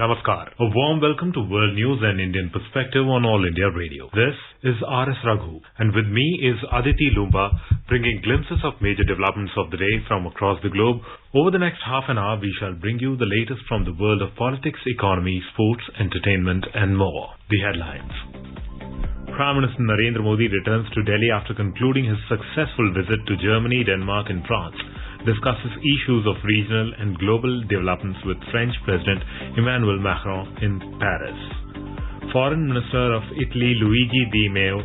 Namaskar. A warm welcome to World News and Indian Perspective on All India Radio. This is R.S. Raghu, and with me is Aditi Lumba, bringing glimpses of major developments of the day from across the globe. Over the next half an hour, we shall bring you the latest from the world of politics, economy, sports, entertainment, and more. The headlines. Prime Minister Narendra Modi returns to Delhi after concluding his successful visit to Germany, Denmark, and France. Discusses issues of regional and global developments with French President Emmanuel Macron in Paris. Foreign Minister of Italy Luigi Di Maio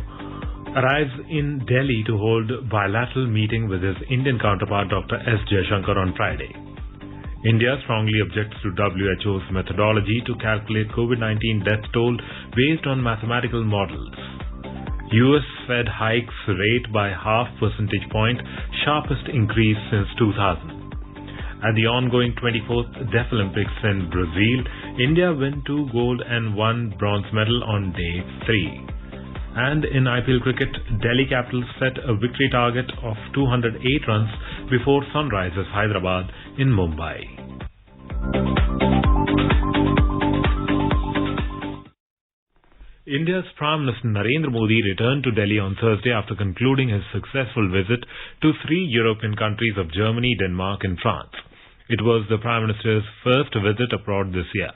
arrives in Delhi to hold bilateral meeting with his Indian counterpart Dr. S. Jaishankar on Friday. India strongly objects to WHO's methodology to calculate COVID-19 death toll based on mathematical models. US Fed hikes rate by half percentage point, sharpest increase since 2000. At the ongoing 24th Deaf Olympics in Brazil, India win 2 gold and 1 bronze medal on day 3. And in IPL cricket, Delhi Capitals set a victory target of 208 runs before Sunrisers Hyderabad in Mumbai. India's Prime Minister Narendra Modi returned to Delhi on Thursday after concluding his successful visit to 3 European countries of Germany, Denmark and France. It was the Prime Minister's first visit abroad this year.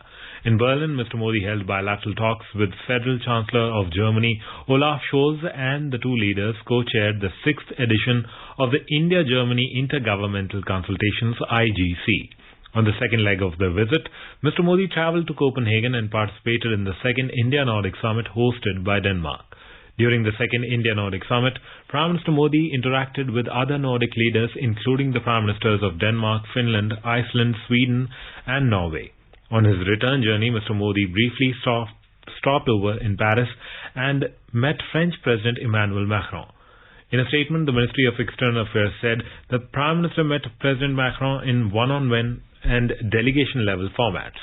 In Berlin, Mr. Modi held bilateral talks with Federal Chancellor of Germany, Olaf Scholz, and the two leaders co-chaired the 6th edition of the India-Germany Intergovernmental Consultations IGC. On the second leg of the visit, Mr. Modi travelled to Copenhagen and participated in the second India-Nordic Summit hosted by Denmark. During the second India-Nordic Summit, Prime Minister Modi interacted with other Nordic leaders, including the Prime Ministers of Denmark, Finland, Iceland, Sweden and Norway. On his return journey, Mr. Modi briefly stopped over in Paris and met French President Emmanuel Macron. In a statement, the Ministry of External Affairs said that Prime Minister met President Macron in one-on-one and delegation-level formats.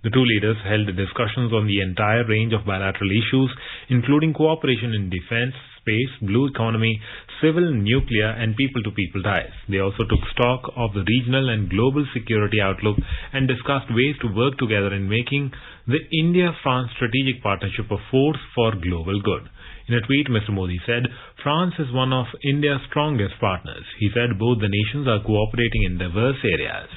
The two leaders held discussions on the entire range of bilateral issues, including cooperation in defense, space, blue economy, civil, nuclear, and people-to-people ties. They also took stock of the regional and global security outlook and discussed ways to work together in making the India-France strategic partnership a force for global good. In a tweet, Mr. Modi said, France is one of India's strongest partners. He said both the nations are cooperating in diverse areas.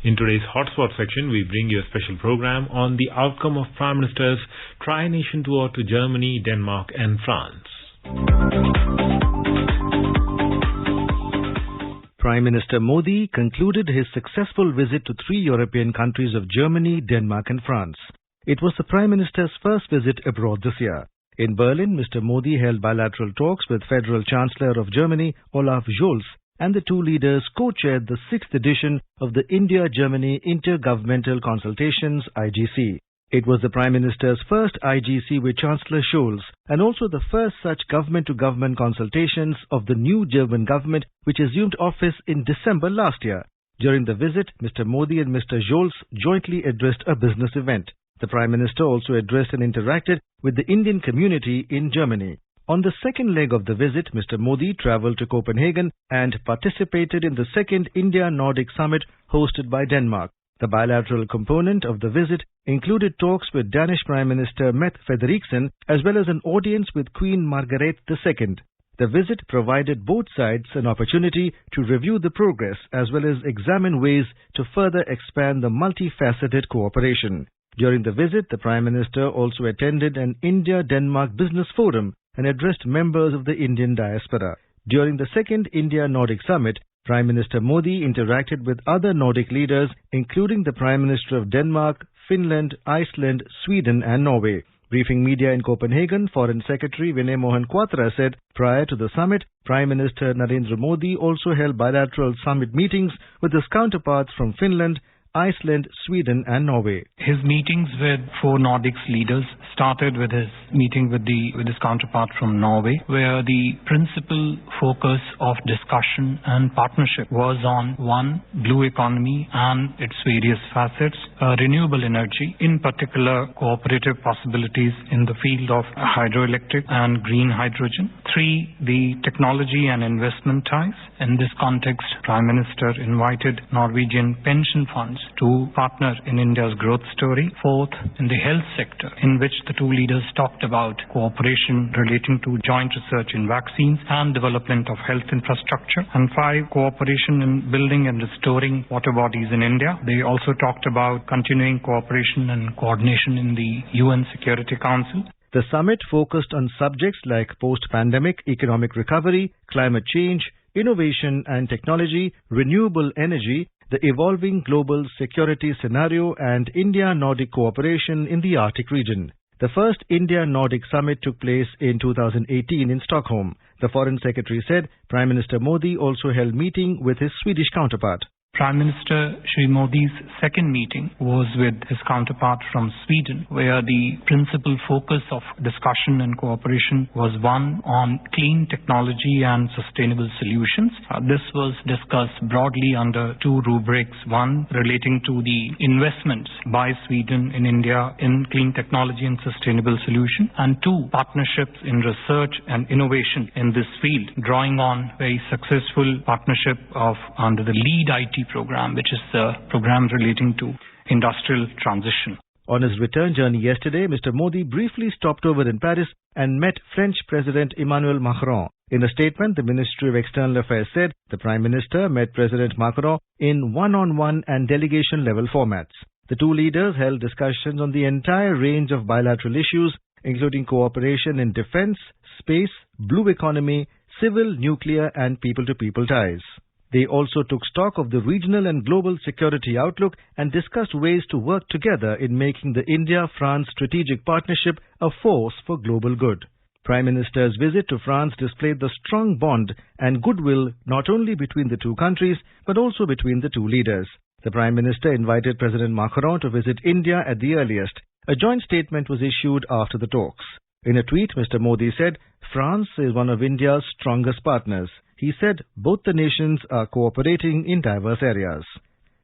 In today's Hotspot section, we bring you a special program on the outcome of Prime Minister's tri-nation tour to Germany, Denmark and France. Prime Minister Modi concluded his successful visit to 3 European countries of Germany, Denmark and France. It was the Prime Minister's first visit abroad this year. In Berlin, Mr. Modi held bilateral talks with Federal Chancellor of Germany, Olaf Scholz, and the two leaders co-chaired the 6th edition of the India-Germany Intergovernmental Consultations IGC. It was the Prime Minister's first IGC with Chancellor Scholz and also the first such government-to-government consultations of the new German government which assumed office in December last year. During the visit, Mr. Modi and Mr. Scholz jointly addressed a business event. The Prime Minister also addressed and interacted with the Indian community in Germany. On the second leg of the visit, Mr. Modi travelled to Copenhagen and participated in the second India-Nordic Summit hosted by Denmark. The bilateral component of the visit included talks with Danish Prime Minister Mette Frederiksen as well as an audience with Queen Margrethe II. The visit provided both sides an opportunity to review the progress as well as examine ways to further expand the multifaceted cooperation. During the visit, the Prime Minister also attended an India-Denmark Business Forum and addressed members of the Indian diaspora. During the second India-Nordic Summit, Prime Minister Modi interacted with other Nordic leaders, including the Prime Minister of Denmark, Finland, Iceland, Sweden and Norway. Briefing media in Copenhagen, Foreign Secretary Vinay Mohan Quatra said prior to the summit, Prime Minister Narendra Modi also held bilateral summit meetings with his counterparts from Finland, Iceland, Sweden and Norway. His meetings with 4 Nordics leaders started with his meeting with his counterpart from Norway, where the principal focus of discussion and partnership was on 1. Blue economy and its various facets, renewable energy, in particular cooperative possibilities in the field of hydroelectric and green hydrogen. 3. The technology and investment ties. In this context, Prime Minister invited Norwegian pension funds governments to partner in India's growth story. Fourth, in the health sector, in which the two leaders talked about cooperation relating to joint research in vaccines and development of health infrastructure. And five, cooperation in building and restoring water bodies in India. They also talked about continuing cooperation and coordination in the UN Security Council. The summit focused on subjects like post-pandemic economic recovery, climate change, innovation and technology, renewable energy, the evolving global security scenario, and India-Nordic cooperation in the Arctic region. The first India-Nordic Summit took place in 2018 in Stockholm. The Foreign Secretary said Prime Minister Modi also held meeting with his Swedish counterpart. Prime Minister Shri Modi's second meeting was with his counterpart from Sweden, where the principal focus of discussion and cooperation was one on clean technology and sustainable solutions. This was discussed broadly under two rubrics: one relating to the investments by Sweden in India in clean technology and sustainable solution, and two, partnerships in research and innovation in this field, drawing on very successful partnership under the LEAD IT program, which is the program relating to industrial transition. On his return journey yesterday, Mr. Modi briefly stopped over in Paris and met French President Emmanuel Macron. In a statement, the Ministry of External Affairs said the Prime Minister met President Macron in one-on-one and delegation-level formats. The two leaders held discussions on the entire range of bilateral issues, including cooperation in defense, space, blue economy, civil, nuclear and people-to-people ties. They also took stock of the regional and global security outlook and discussed ways to work together in making the India-France strategic partnership a force for global good. Prime Minister's visit to France displayed the strong bond and goodwill not only between the two countries but also between the two leaders. The Prime Minister invited President Macron to visit India at the earliest. A joint statement was issued after the talks. In a tweet, Mr. Modi said, France is one of India's strongest partners. He said both the nations are cooperating in diverse areas.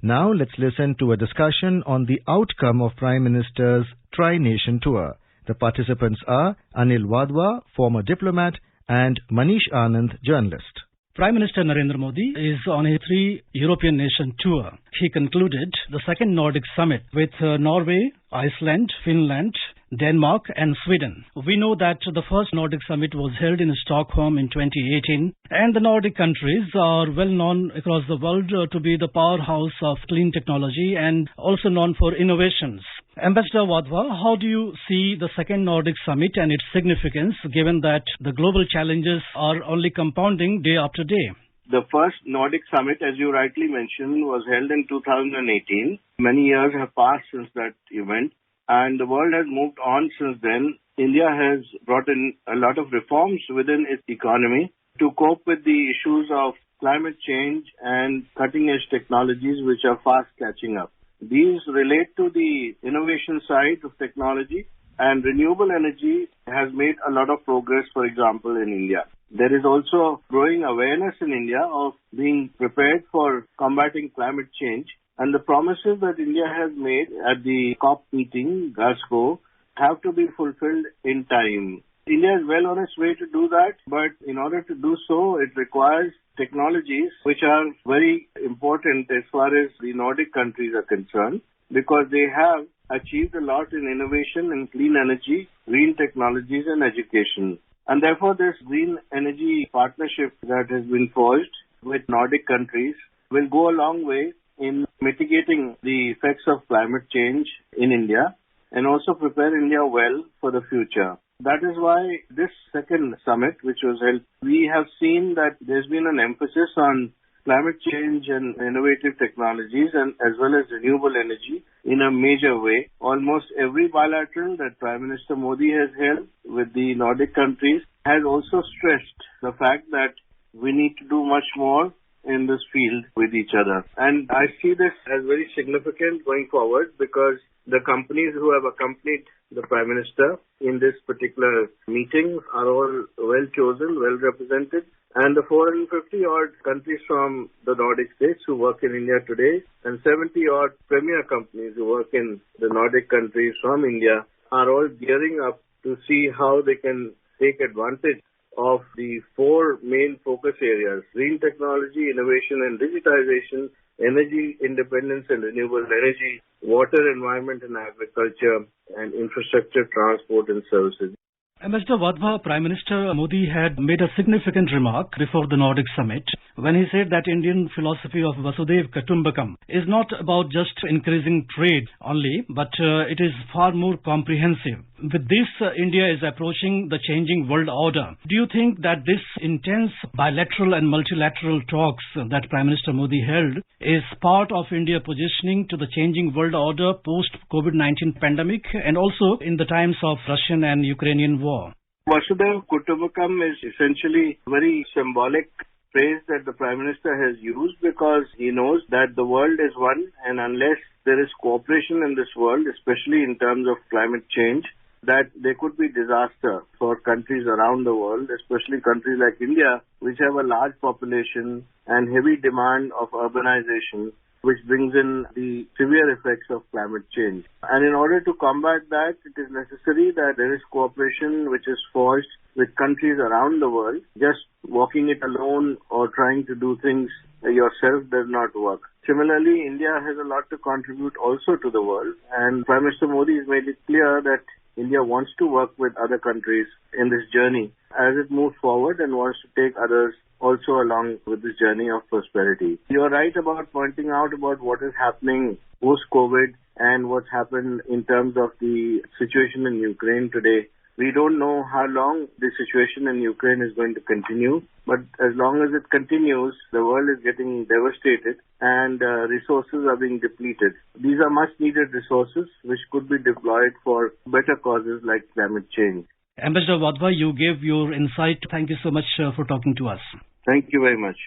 Now let's listen to a discussion on the outcome of Prime Minister's Tri-Nation Tour. The participants are Anil Wadhwa, former diplomat, and Manish Anand, journalist. Prime Minister Narendra Modi is on a 3 European nation tour. He concluded the second Nordic Summit with Norway, Iceland, Finland, Denmark and Sweden. We know that the first Nordic Summit was held in Stockholm in 2018, and the Nordic countries are well known across the world to be the powerhouse of clean technology and also known for innovations. Ambassador Wadhwa, how do you see the second Nordic Summit and its significance given that the global challenges are only compounding day after day? The first Nordic Summit, as you rightly mentioned, was held in 2018. Many years have passed since that event, and the world has moved on since then. India has brought in a lot of reforms within its economy to cope with the issues of climate change and cutting-edge technologies which are fast catching up. These relate to the innovation side of technology, and renewable energy has made a lot of progress, for example, in India. There is also growing awareness in India of being prepared for combating climate change, and the promises that India has made at the COP meeting, Glasgow, have to be fulfilled in time. India is well on its way to do that, but in order to do so, it requires technologies which are very important as far as the Nordic countries are concerned, because they have achieved a lot in innovation in clean energy, green technologies and education. And therefore, this green energy partnership that has been forged with Nordic countries will go a long way in mitigating the effects of climate change in India and also prepare India well for the future. That is why this second summit, which was held, we have seen that there's been an emphasis on climate change and innovative technologies and as well as renewable energy in a major way. Almost every bilateral that Prime Minister Modi has held with the Nordic countries has also stressed the fact that we need to do much more in this field with each other. And I see this as very significant going forward because the companies who have accompanied the Prime Minister in this particular meeting are all well chosen, well represented. And the 450-odd countries from the Nordic states who work in India today and 70-odd premier companies who work in the Nordic countries from India are all gearing up to see how they can take advantage of the four main focus areas: green technology, innovation and digitization, energy independence and renewable energy, water, environment and agriculture, and infrastructure, transport and services. Ambassador Wadhwa, Prime Minister Modi had made a significant remark before the Nordic Summit when he said that Indian philosophy of Vasudhaiva Kutumbakam is not about just increasing trade only, but it is far more comprehensive. With this, India is approaching the changing world order. Do you think that this intense bilateral and multilateral talks that Prime Minister Modi held is part of India positioning to the changing world order post-COVID-19 pandemic and also in the times of Russian and Ukrainian war? Vasudhaiva Kutumbakam is essentially a very symbolic phrase that the Prime Minister has used because he knows that the world is one, and unless there is cooperation in this world, especially in terms of climate change, that there could be disaster for countries around the world, especially countries like India, which have a large population and heavy demand of urbanization, which brings in the severe effects of climate change. And in order to combat that, it is necessary that there is cooperation which is forged with countries around the world. Just walking it alone or trying to do things yourself does not work. Similarly, India has a lot to contribute also to the world, and Prime Minister Modi has made it clear that India wants to work with other countries in this journey as it moves forward and wants to take others also along with this journey of prosperity. You are right about pointing out about what is happening post-COVID and what's happened in terms of the situation in Ukraine today. We don't know how long the situation in Ukraine is going to continue, but as long as it continues, the world is getting devastated and resources are being depleted. These are much needed resources which could be deployed for better causes like climate change. Ambassador Wadhwa, you gave your insight. Thank you so much for talking to us. Thank you very much.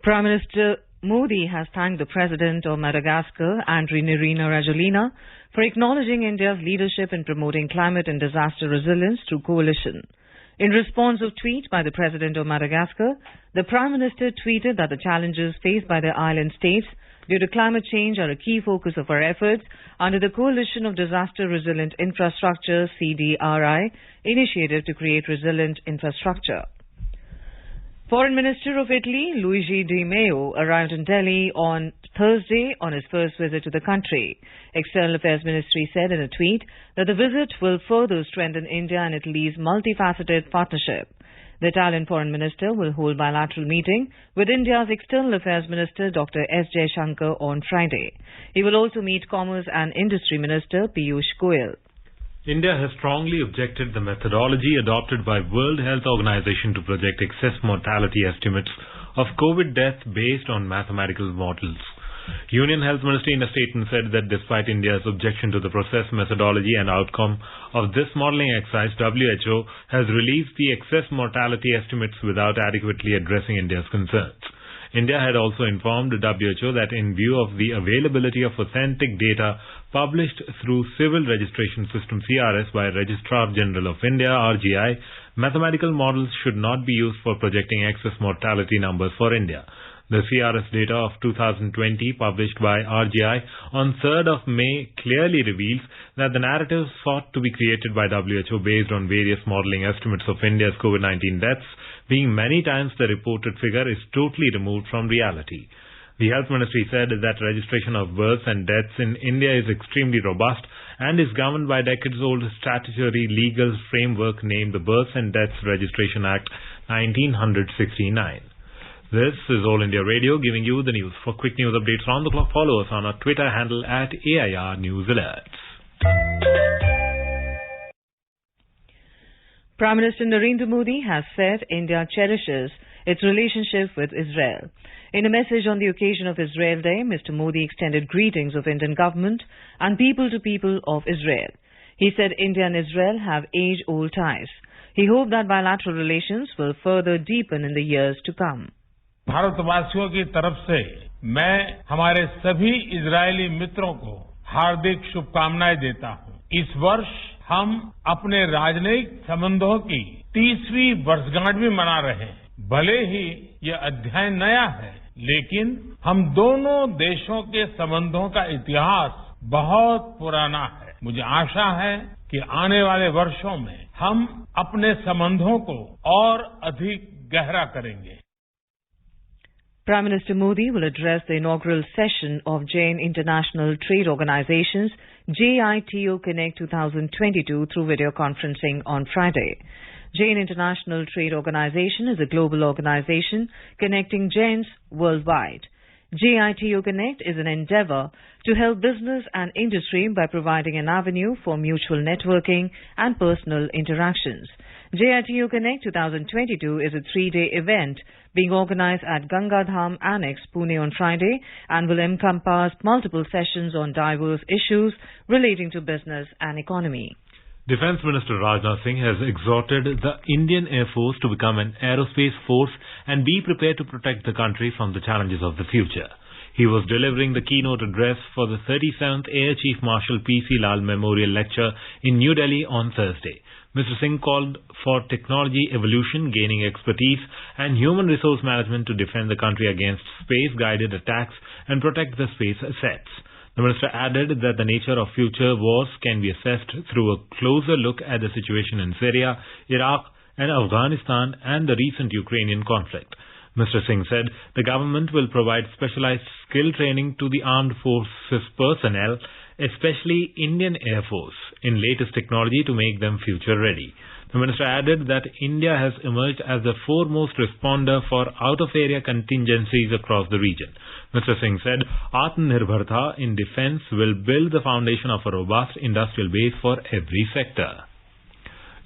Prime Minister Modi has thanked the President of Madagascar, Narendra Rajoelina, for acknowledging India's leadership in promoting climate and disaster resilience through coalition. In response to a tweet by the President of Madagascar, the Prime Minister tweeted that the challenges faced by the island states due to climate change are a key focus of our efforts under the Coalition of Disaster Resilient Infrastructure (CDRI) initiative to create resilient infrastructure. Foreign Minister of Italy, Luigi Di Maio, arrived in Delhi on Thursday on his first visit to the country. External Affairs Ministry said in a tweet that the visit will further strengthen India and Italy's multifaceted partnership. The Italian Foreign Minister will hold bilateral meeting with India's External Affairs Minister Dr. S. Jaishankar on Friday. He will also meet Commerce and Industry Minister Piyush Goyal. India has strongly objected the methodology adopted by World Health Organization to project excess mortality estimates of COVID deaths based on mathematical models. Union Health Ministry in a statement said that despite India's objection to the process, methodology and outcome of this modeling exercise, WHO has released the excess mortality estimates without adequately addressing India's concerns. India had also informed WHO that in view of the availability of authentic data published through Civil Registration System CRS by Registrar General of India RGI, mathematical models should not be used for projecting excess mortality numbers for India. The CRS data of 2020 published by RGI on 3rd of May clearly reveals that the narrative sought to be created by WHO based on various modeling estimates of India's COVID-19 deaths being many times the reported figure is totally removed from reality. The Health Ministry said that registration of births and deaths in India is extremely robust and is governed by decades-old statutory legal framework named the Births and Deaths Registration Act 1969. This is All India Radio giving you the news. For quick news updates round the clock, follow us on our Twitter handle at AIR News Alerts. Prime Minister Narendra Modi has said India cherishes its relationship with Israel. In a message on the occasion of Israel Day, Mr. Modi extended greetings of Indian government and people to people of Israel. He said India and Israel have age-old ties. He hoped that bilateral relations will further deepen in the years to come. भारतवासियों की तरफ से मैं हमारे सभी Israeli मित्रों को हार्दिक शुभकामनाएं देता हूं। इस वर्ष हम अपने राजनयिक संबंधों की 30वीं वर्षगांठ भी मना रहे हैं। भले ही यह अध्याय नया है, लेकिन हम दोनों देशों के संबंधों का इतिहास बहुत पुराना है। मुझे आशा है कि आने वाले वर्षों में हम अपने संबंधों को और अधिक गहरा करेंगे. Prime Minister Modi will address the inaugural session of Jain International Trade Organization's JITO Connect 2022 through video conferencing on Friday. Jain International Trade Organization is a global organization connecting Jains worldwide. JITO Connect is an endeavor to help business and industry by providing an avenue for mutual networking and personal interactions. JITO Connect 2022 is a 3-day event being organized at Gangadham Annex, Pune on Friday and will encompass multiple sessions on diverse issues relating to business and economy. Defence Minister Rajnath Singh has exhorted the Indian Air Force to become an aerospace force and be prepared to protect the country from the challenges of the future. He was delivering the keynote address for the 37th Air Chief Marshal P.C. Lal Memorial Lecture in New Delhi on Thursday. Mr. Singh called for technology evolution, gaining expertise and human resource management to defend the country against space-guided attacks and protect the space assets. The minister added that the nature of future wars can be assessed through a closer look at the situation in Syria, Iraq and Afghanistan and the recent Ukrainian conflict. Mr. Singh said the government will provide specialized skill training to the armed forces personnel, especially Indian Air Force, in latest technology to make them future ready. The minister added that India has emerged as the foremost responder for out-of-area contingencies across the region. Mr. Singh said Atmanirbharta in defence will build the foundation of a robust industrial base for every sector.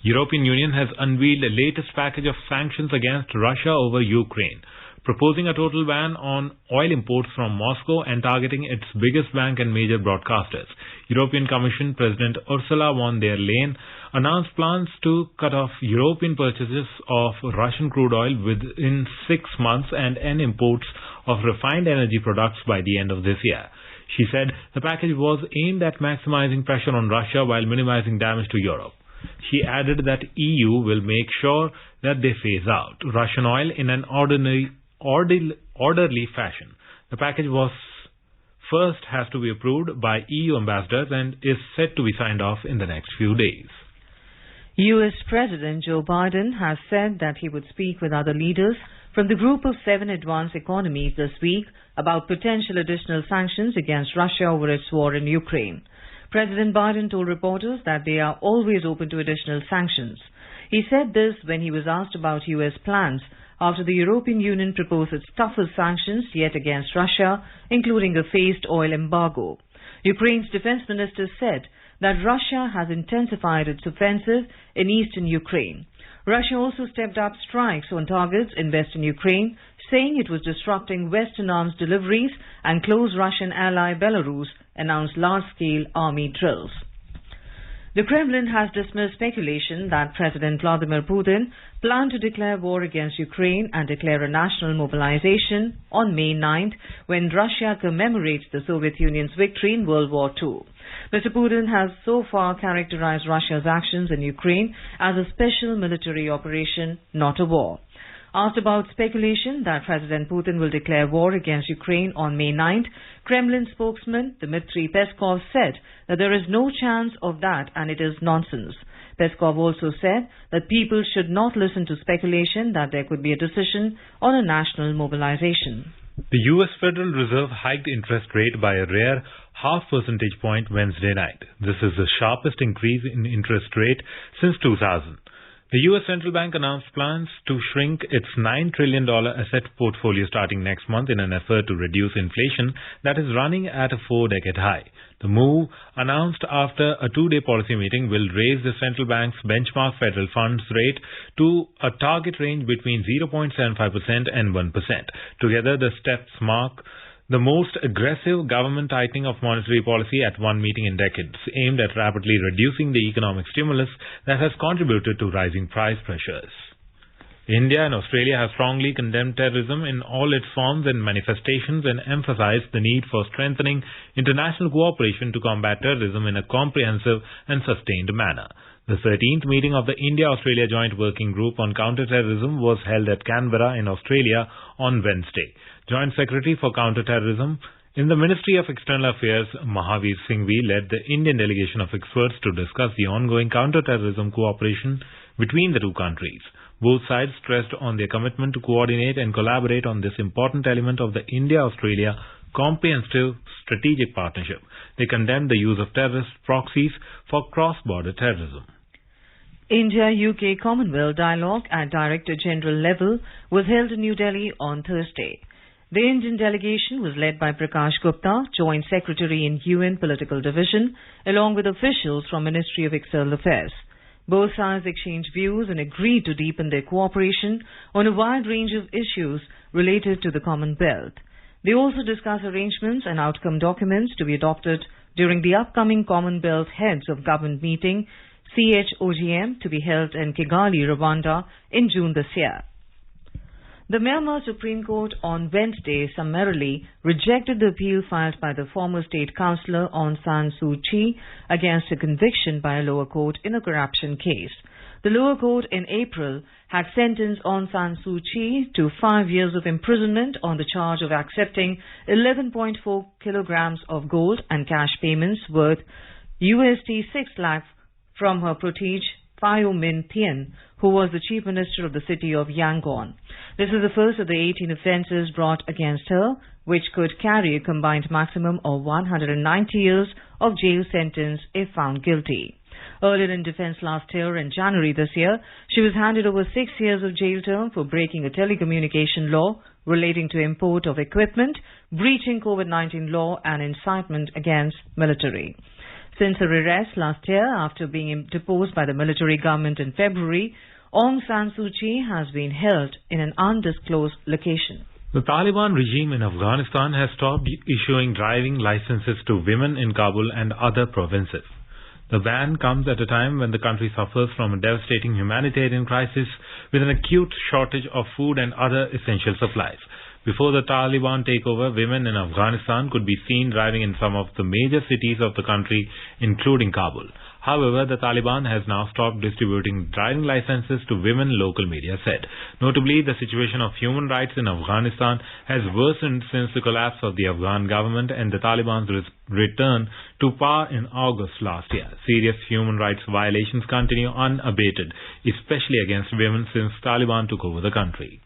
European Union has unveiled a latest package of sanctions against Russia over Ukraine, proposing a total ban on oil imports from Moscow and targeting its biggest bank and major broadcasters. European Commission President Ursula von der Leyen announced plans to cut off European purchases of Russian crude oil within 6 months and end imports of refined energy products by the end of this year. She said the package was aimed at maximizing pressure on Russia while minimizing damage to Europe. She added that EU will make sure that they phase out Russian oil in an orderly fashion. The package has to be approved by EU ambassadors and is set to be signed off in the next few days. U.S. President Joe Biden has said that he would speak with other leaders from the Group of 7 advanced economies this week about potential additional sanctions against Russia over its war in Ukraine. President Biden told reporters that they are always open to additional sanctions. He said this when he was asked about U.S. plans after the European Union proposed its toughest sanctions yet against Russia, including a phased oil embargo. Ukraine's defense minister said that Russia has intensified its offensive in eastern Ukraine. Russia also stepped up strikes on targets in western Ukraine, saying it was disrupting Western arms deliveries, and close Russian ally Belarus announced large-scale army drills. The Kremlin has dismissed speculation that President Vladimir Putin planned to declare war against Ukraine and declare a national mobilization on May 9th when Russia commemorates the Soviet Union's victory in World War II. Mr. Putin has so far characterized Russia's actions in Ukraine as a special military operation, not a war. Asked about speculation that President Putin will declare war against Ukraine on May 9th, Kremlin spokesman Dmitry Peskov said that there is no chance of that and it is nonsense. Peskov also said that people should not listen to speculation that there could be a decision on a national mobilization. The U.S. Federal Reserve hiked interest rate by a rare half percentage point Wednesday night. This is the sharpest increase in interest rate since 2000. The U.S. Central Bank announced plans to shrink its $9 trillion asset portfolio starting next month in an effort to reduce inflation that is running at a 4-decade high. The move, announced after a 2-day policy meeting, will raise the central bank's benchmark federal funds rate to a target range between 0.75% and 1%. Together, the steps mark the most aggressive government tightening of monetary policy at one meeting in decades, aimed at rapidly reducing the economic stimulus that has contributed to rising price pressures. India and Australia have strongly condemned terrorism in all its forms and manifestations and emphasized the need for strengthening international cooperation to combat terrorism in a comprehensive and sustained manner. The 13th meeting of the India-Australia Joint Working Group on Counter-Terrorism was held at Canberra in Australia on Wednesday. Joint Secretary for Counter-Terrorism In the Ministry of External Affairs, Mahavir Singhvi led the Indian delegation of experts to discuss the ongoing counter-terrorism cooperation between the two countries. Both sides stressed on their commitment to coordinate and collaborate on this important element of the India-Australia comprehensive strategic partnership. They condemned the use of terrorist proxies for cross-border terrorism. India-UK Commonwealth dialogue at Director General level was held in New Delhi on Thursday. The Indian delegation was led by Prakash Gupta, Joint Secretary in UN Political Division, along with officials from Ministry of External Affairs. Both sides exchanged views and agreed to deepen their cooperation on a wide range of issues related to the Commonwealth. They also discussed arrangements and outcome documents to be adopted during the upcoming Commonwealth Heads of Government meeting, CHOGM, to be held in Kigali, Rwanda in June this year. The Myanmar Supreme Court on Wednesday summarily rejected the appeal filed by the former state councillor Aung San Suu Kyi against a conviction by a lower court in a corruption case. The lower court in April had sentenced Aung San Suu Kyi to 5 years of imprisonment on the charge of accepting 11.4 kilograms of gold and cash payments worth USD 6 lakh from her protege Phyo Min Thien, who was the Chief Minister of the city of Yangon. This is the first of the 18 offences brought against her, which could carry a combined maximum of 190 years of jail sentence if found guilty. Earlier in defence last year, in January this year, she was handed over 6 years of jail term for breaking a telecommunication law relating to import of equipment, breaching COVID-19 law and incitement against military. Since her arrest last year, after being deposed by the military government in February, Aung San Suu Kyi has been held in an undisclosed location. The Taliban regime in Afghanistan has stopped issuing driving licenses to women in Kabul and other provinces. The ban comes at a time when the country suffers from a devastating humanitarian crisis with an acute shortage of food and other essential supplies. Before the Taliban takeover, women in Afghanistan could be seen driving in some of the major cities of the country, including Kabul. However, the Taliban has now stopped distributing driving licenses to women, local media said. Notably, the situation of human rights in Afghanistan has worsened since the collapse of the Afghan government and the Taliban's return to power in August last year. Serious human rights violations continue unabated, especially against women since Taliban took over the country.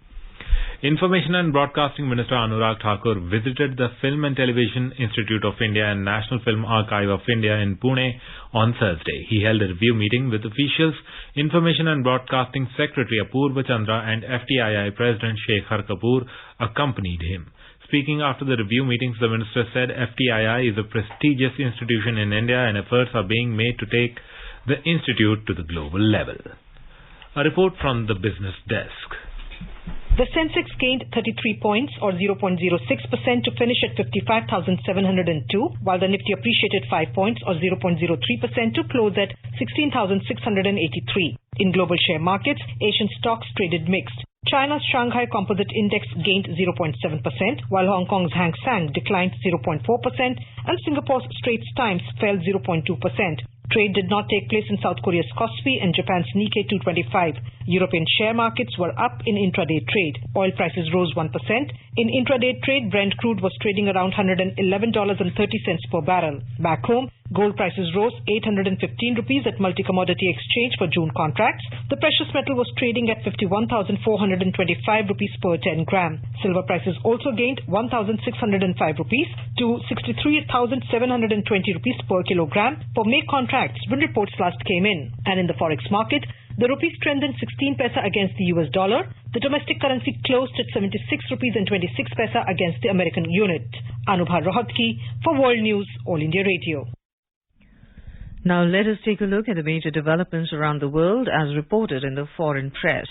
Information and Broadcasting Minister Anurag Thakur visited the Film and Television Institute of India and National Film Archive of India in Pune on Thursday. He held a review meeting with officials. Information and Broadcasting Secretary Apurva Chandra and FTII President Shekhar Kapoor accompanied him. Speaking after the review meetings, the minister said FTII is a prestigious institution in India and efforts are being made to take the institute to the global level. A report from the business desk. The Sensex gained 33 points or 0.06% to finish at 55,702, while the Nifty appreciated 5 points or 0.03% to close at 16,683. In global share markets, Asian stocks traded mixed. China's Shanghai Composite Index gained 0.7%, while Hong Kong's Hang Seng declined 0.4% and Singapore's Straits Times fell 0.2%. Trade did not take place in South Korea's Kospi and Japan's Nikkei 225. European share markets were up in intraday trade. Oil prices rose 1%. In intraday trade, Brent crude was trading around $111.30 per barrel. Back home, gold prices rose 815 rupees at multi-commodity exchange for June contracts. The precious metal was trading at 51,425 rupees per 10 gram. Silver prices also gained 1,605 rupees to 63,720 rupees per kilogram for May contracts when reports last came in. And in the forex market, the rupee strengthened 16 paisa against the US dollar. The domestic currency closed at 76 rupees and 26 paisa against the American unit. Anubha Rohatgi for World News, All India Radio. Now let us take a look at the major developments around the world as reported in the foreign press.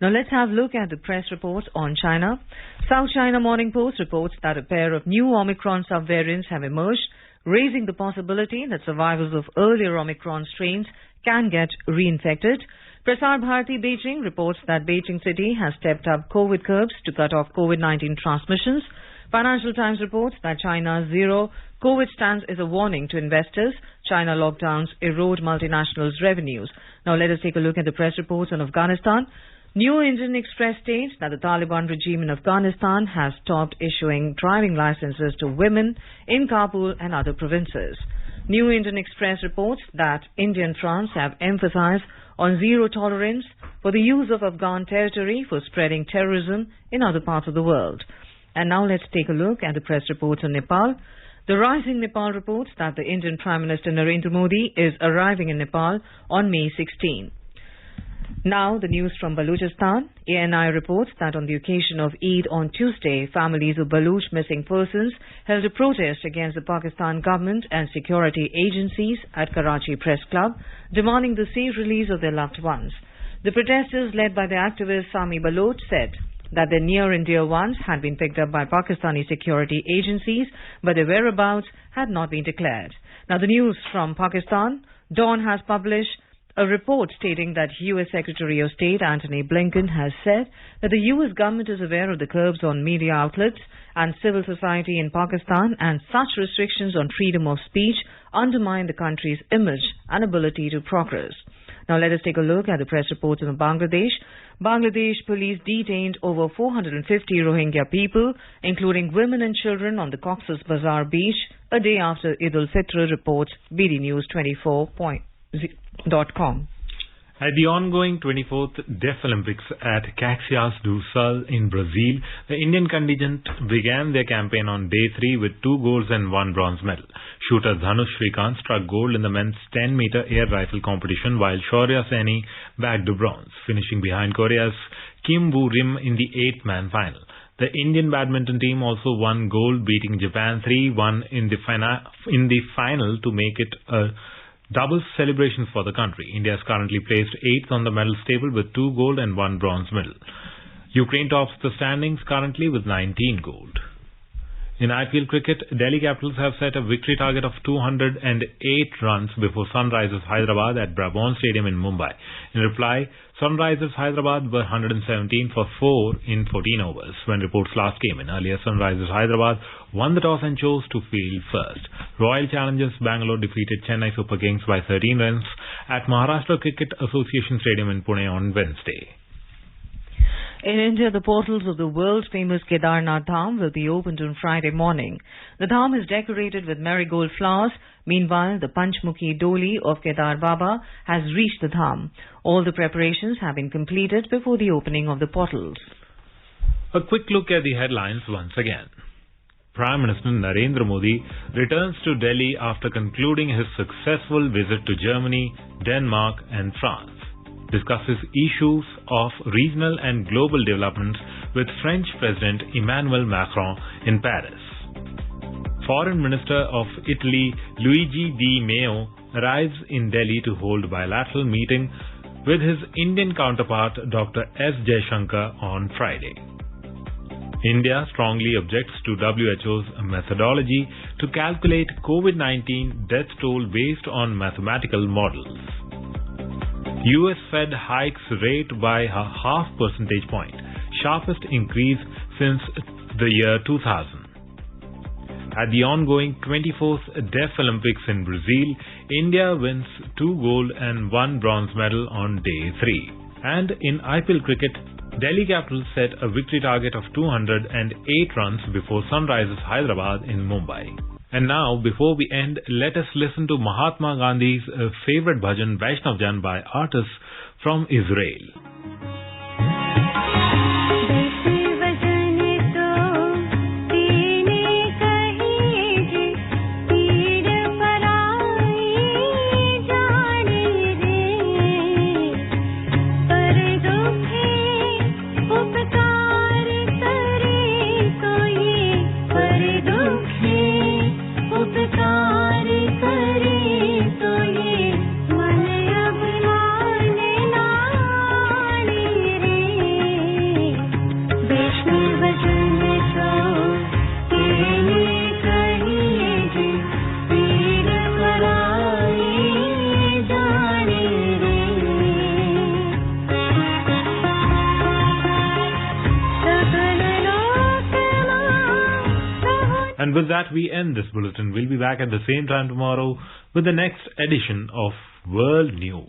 Now let's have a look at the press reports on China. South China Morning Post reports that a pair of new Omicron subvariants have emerged, raising the possibility that survivors of earlier Omicron strains can get reinfected. Prasar Bharati Beijing reports that Beijing city has stepped up COVID curbs to cut off COVID-19 transmissions. Financial Times reports that China's zero COVID stance is a warning to investors. China lockdowns erode multinationals' revenues. Now let us take a look at the press reports on Afghanistan. New Indian Express states that the Taliban regime in Afghanistan has stopped issuing driving licenses to women in Kabul and other provinces. New Indian Express reports that India and France have emphasized on zero tolerance for the use of Afghan territory for spreading terrorism in other parts of the world. And now let's take a look at the press reports on Nepal. The Rising Nepal reports that the Indian Prime Minister Narendra Modi is arriving in Nepal on May 16. Now the news from Balochistan. ANI reports that on the occasion of Eid on Tuesday, families of Baloch missing persons held a protest against the Pakistan government and security agencies at Karachi Press Club, demanding the safe release of their loved ones. The protesters, led by the activist Sami Baloch, said that their near and dear ones had been picked up by Pakistani security agencies, but their whereabouts had not been declared. Now the news from Pakistan. Dawn has published a report stating that U.S. Secretary of State Antony Blinken has said that the U.S. government is aware of the curbs on media outlets and civil society in Pakistan, and such restrictions on freedom of speech undermine the country's image and ability to progress. Now let us take a look at the press reports from Bangladesh. Bangladesh police detained over 450 Rohingya people, including women and children, on the Cox's Bazar beach a day after Eid al-Fitr, reports BDNews24.com. At the ongoing 24th Deaf Olympics at Caxias do Sul in Brazil, the Indian contingent began their campaign on day 3 with 2 golds and 1 bronze medal. Shooter Dhanush Shrikant struck gold in the men's 10-meter air rifle competition, while Shaurya Saini bagged the bronze, finishing behind Korea's Kim Woo-rim in the 8-man final. The Indian badminton team also won gold, beating Japan 3-1 in the final to make it a double celebration for the country. India is currently placed 8th on the medals table with 2 gold and 1 bronze medal. Ukraine tops the standings currently with 19 gold. In IPL cricket, Delhi Capitals have set a victory target of 208 runs before Sunrisers Hyderabad at Brabant Stadium in Mumbai. In reply, Sunrisers Hyderabad were 117 for 4 in 14 overs when reports last came in. Earlier, Sunrisers Hyderabad won the toss and chose to field first. Royal Challengers Bangalore defeated Chennai Super Kings by 13 runs at Maharashtra Cricket Association Stadium in Pune on Wednesday. In India, the portals of the world-famous Kedarnath Dham will be opened on Friday morning. The Dham is decorated with marigold flowers. Meanwhile, the Panchmukhi Doli of Kedar Baba has reached the Dham. All the preparations have been completed before the opening of the portals. A quick look at the headlines once again. Prime Minister Narendra Modi returns to Delhi after concluding his successful visit to Germany, Denmark and France. Discusses issues of regional and global developments with French President Emmanuel Macron in Paris. Foreign Minister of Italy Luigi Di Maio arrives in Delhi to hold bilateral meeting with his Indian counterpart Dr. S. Jaishankar on Friday. India strongly objects to WHO's methodology to calculate COVID-19 death toll based on mathematical models. US Fed hikes rate by a half percentage point, sharpest increase since the year 2000. At the ongoing 24th Deaf Olympics in Brazil, India wins 2 gold and 1 bronze medal on day 3. And in IPL cricket, Delhi Capitals set a victory target of 208 runs before Sunrisers Hyderabad in Mumbai. And now, before we end, let us listen to Mahatma Gandhi's favorite bhajan, Vaishnav Jan, by artists from Israel. And with that, we end this bulletin. We'll be back at the same time tomorrow with the next edition of World News.